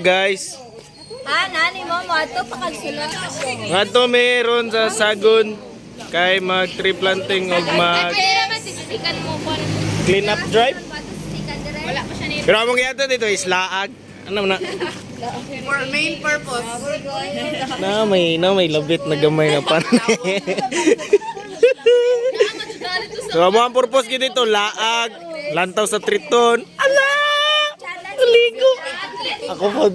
guys. Nani mo ato pakagsulot. Ato meron sa Sagon kay mag tree planting og mag clean up drive. Wala pa siya nito. Pero among yato dito is laag. Ano na? For main purpose. Na may labit na gamay na pan. So ang purpose gid dito laag, lantaw sa triton. Ala! Ligo. Ako po.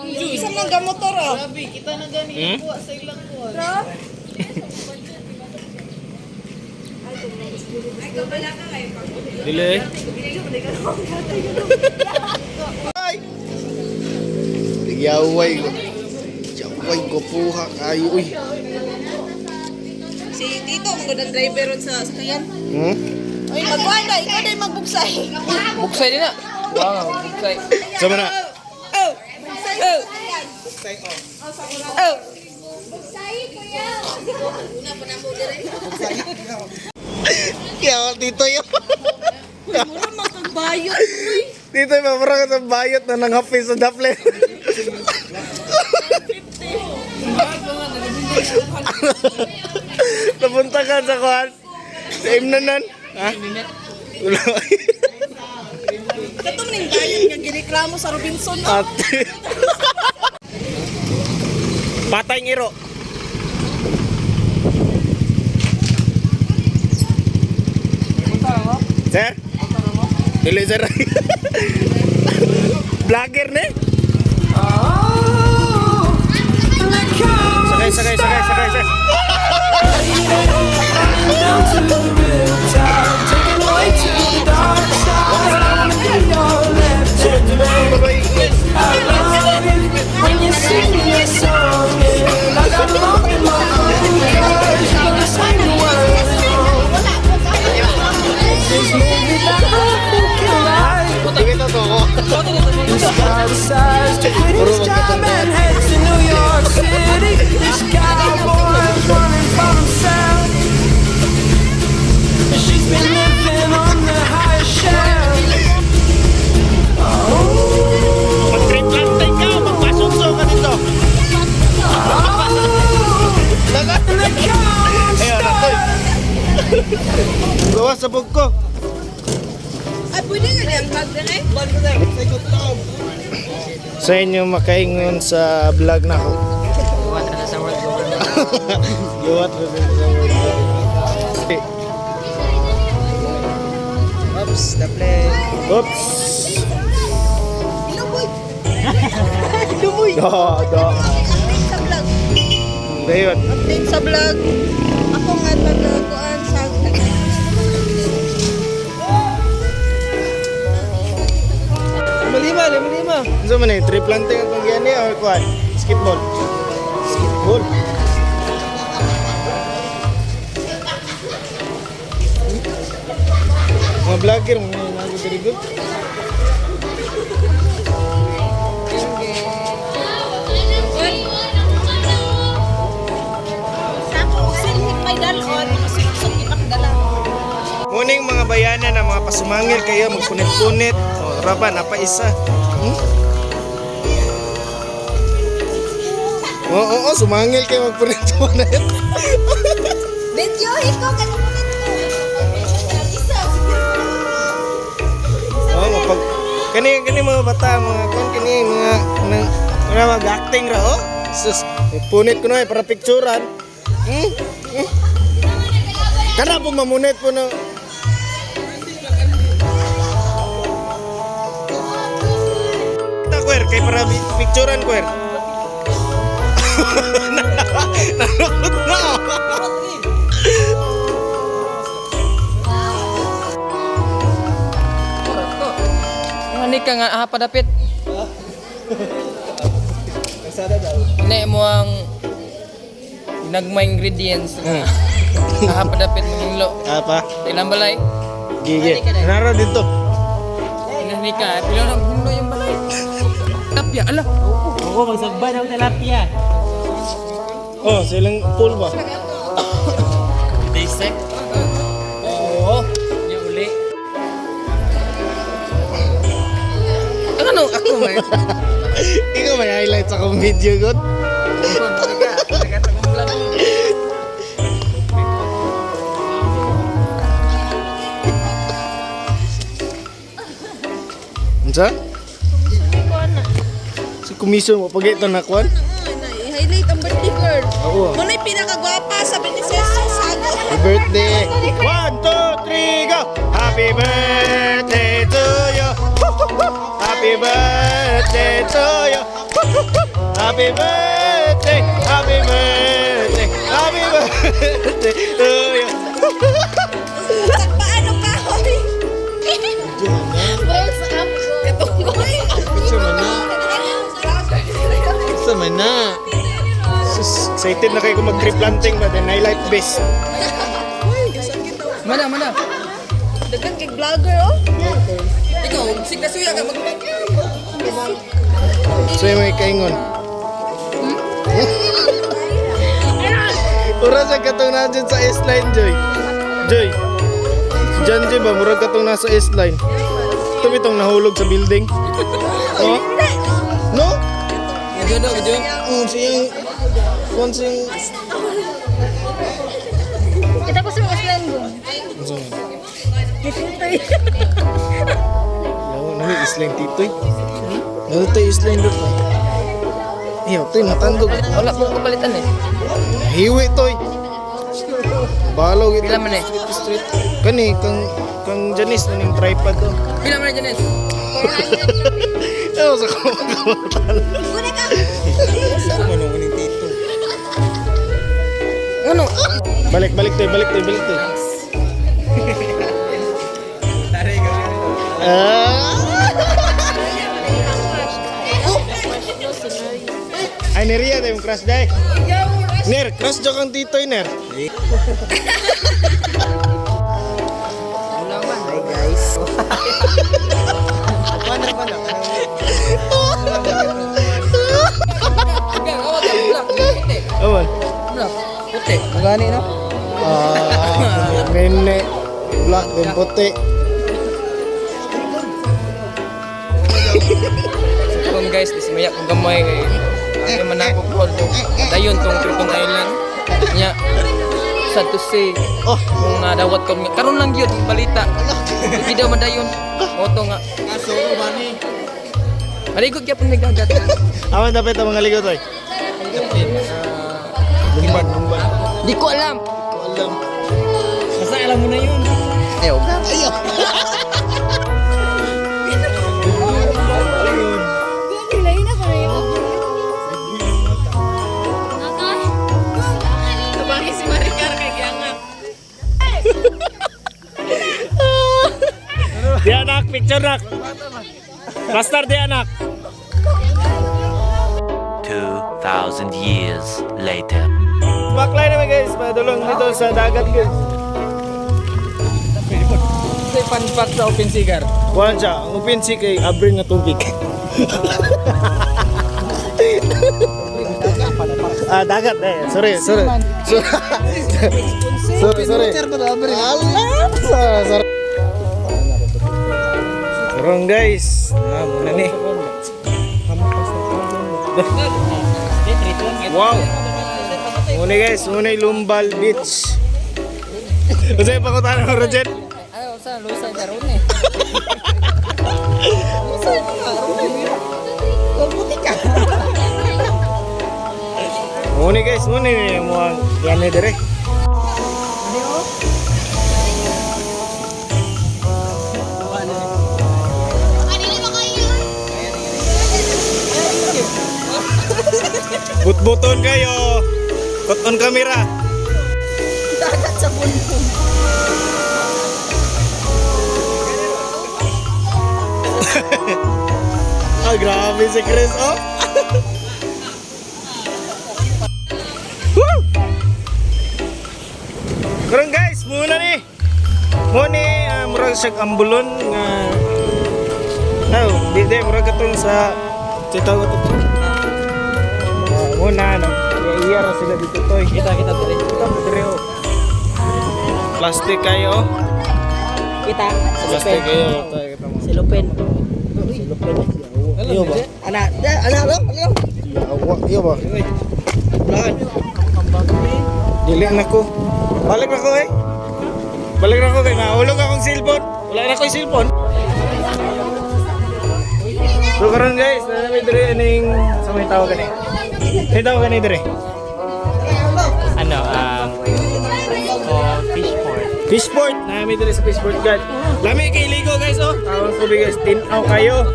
Isa nang gamotor oh. Grabe, kita na gani po sa ilang kuwan. Dili. Ay. Yaway ko. Yaway ko puha kayo uy. Si Tito, ang gudang driver ron sa sakayan. Hmm? Oy, magkuhan ka, ikaw na yung magbuksay. Buksay din na. Wow, buksay. Sama na. Oh! Buksay! Oh! Buksay oh. Oh! Kaya dito yun. Mura makagbayot. Dito yung mamarang sa bayot na nanghapis sa daple. Napunta ka sa kuhan. Sa imnanan. Ha? Wala. Katong ning bayot nga giniklamo sa Robinson. Ate. Patay ngiro. Sir? Dili sir. Vlogger ne? Sakay. Gawa sa bug ko. Ay, pwede nga di ang vlog din eh. Sa inyo makaingon sa vlog na ako. Buwan na sa world government. Yuwat na sa world. Oops, the play. Oops. Iluboy! Do. Update sa vlog. Dayon. Update sa vlog. Ako nga taga-kuan sa... Lima. Ano man eh? Tree planting ang gani or kuan? Skitball. Mga vlogger, mga very good. Muning mga bayanan na mga pasumangil kayo, magpunit-punit. O, raba, napaisa. Oo, sumangil kayo, magpunit-punit. Video, ito, kanunin ko. Isa. Oo, mapag... Kani mga bata, mga mag-acting ra, oh. Sus, punit ko na para picturean. Kana po mamunit po na... Kuwer, kay para picturean kuwer. Nalukot na. Mani ka nga padapit. Kasada daw. Ne mo ang nagma ingredients. Padapit manglo. Apa? Ilang balay? Gigi. Nara dito. Inani ka, pila na gulo yung balay. Tapya, ala. Oo, magsagba daw tilapia. Oh, silang pool ba? Basic. Oo. Nya uli. Ano? Ako Ako may. Ikaw may highlights akong video, God. Unsa? Si commission mo pag ito na kwan? I-highlight ang birthday girl. Oo. Muna yung pinakagwapa, sabi ni Cesar Sago. Happy birthday! 1, 2, 3, go! Happy birthday to you! Happy birthday to you! Happy birthday! Happy birthday! Happy birthday to you! Paano ka, hoy? Katunggoy. Sama na! Sus, excited na kayo kung mag-tree planting ba? Then I like best. Mana, mana. Dagang kay vlogger, oh. Ikaw, sigla suya ka. So yung may kaingon. Ura sa katong na dyan sa S-line, Joy. Joy. Si John Joy ba? Murag katong nasa S-line. Ito bitong nahulog sa building. Oh? No? Medyo daw, medyo. Siyang... Kung siyang... Kita ko sa mga slanggo. Yawan na may S-line titoy. Ano tayo S-line doon? Ayaw, toy, matandog. Wala pong kapalitan eh. Hiwi, toy. Balaw ito. Pila man eh. Street. Kani, kang Janice na yung tripod to. Pila man eh, Janes. Ano sa kumakamutan? Ano? Balik toy. Ay, Neria, tayo yung crush day. Ner, crush jo kang titoy, Ner. Hi guys. Awan. Puti. Magani na. Nene. Black din puti. Kung guys, dismaya kung gamay kay ang manako ko dayon tong Triton Island. Nya sad to say. Oh, Kung nadawat ko nga karon lang gyud balita. Hindi daw madayon. Moto nga. Kaso mani. Maligod gyapon may dagat. awan dapat ang mga ligot, toy. Lumban. Di ko alam. Alam. Basta alam mo na yun. Ayaw. Ayaw. Hilayin ako na yun. Tabangin si Maricar kay Giangap. Di anak, picture nak. Pastor di anak. 2,000 years later. Baklay naman guys, padulong dito sa dagat guys. Say fun fact sa Open Cigar. Kuhan siya, ang upinsi kay abring nga tubig. Dagat eh. Sorry. Sorry. Sorry. Sarong guys. Muna ni. Wow. Muna guys, muna Lumbal Beach. Kasi pakutahan mo, Roger. Ayaw, sa lusay karon eh. Muna guys, muna ni mo ang yan ni dire. But-buton kayo. Cut on camera. Dagat sa bunbun. Grabe si Chris, oh. Woo! Karon guys, muna ni. Muna murag siya ambulon nga. Di murag katong sa titaw ko to. Muna na. Iya ra sila dito toy. Kita dire. Dire oh. Plastic kayo. Kita. Plastic kayo. Toy kita mo. Silupin. Iyo ba? Anak, anak. Yawa, iyo ba? Dili na ko. Balik na ko eh. Balik na ko kay nahulog akong cellphone. Wala na ko yung cellphone. So karon guys, namin dire aning sa may tawag gani. May tawag gani dire. Ano, fishport. Fishport, namin dire sa fishport guys. Lami kay ligo guys oh. Tawag ko guys, tinaw kayo.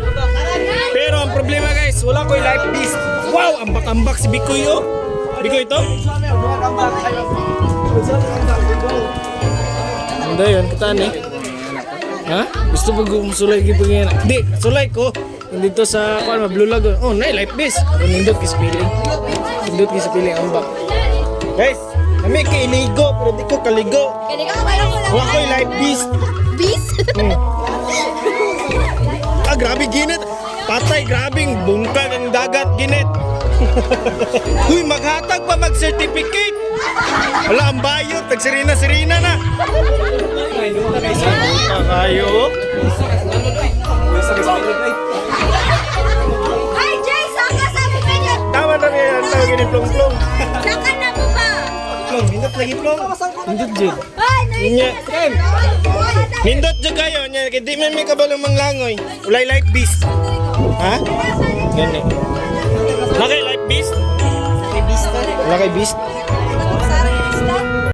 Pero ang problema guys, wala ko yung life beast. Wow, ambak-ambak si Bikoy oh. Bikoy to? Hindi yun, kataan eh. Ha? Gusto mo sulay gitu ngayon? Hindi, sulay ko. Nandito sa, Blue Lagoon. Oh, na life base. Nindot kis piling. Nindot kis piling ambak. Guys, kami kailigo, pero di ko kaligo. Wala ko yung life beast. Beast? Grabe ginit. Patay, grabing bungkag ang dagat, ginit. Uy, maghatag pa mag-certificate. Wala ang bayot, nagsirina-sirina na. Kayo. Ay, Jay, saka sabi ka niya. Tama na rin ang tawag ni Plong-Plong. Saka na mo ba? Plong, hindot lagi Plong. Hindot dyan. Ay, Nya. Hindot dyan kayo. Nya, hindi may kabalong manglangoy. Ulay life beast. Ha? Ganyan. Nakay life beast? Wala kay beast?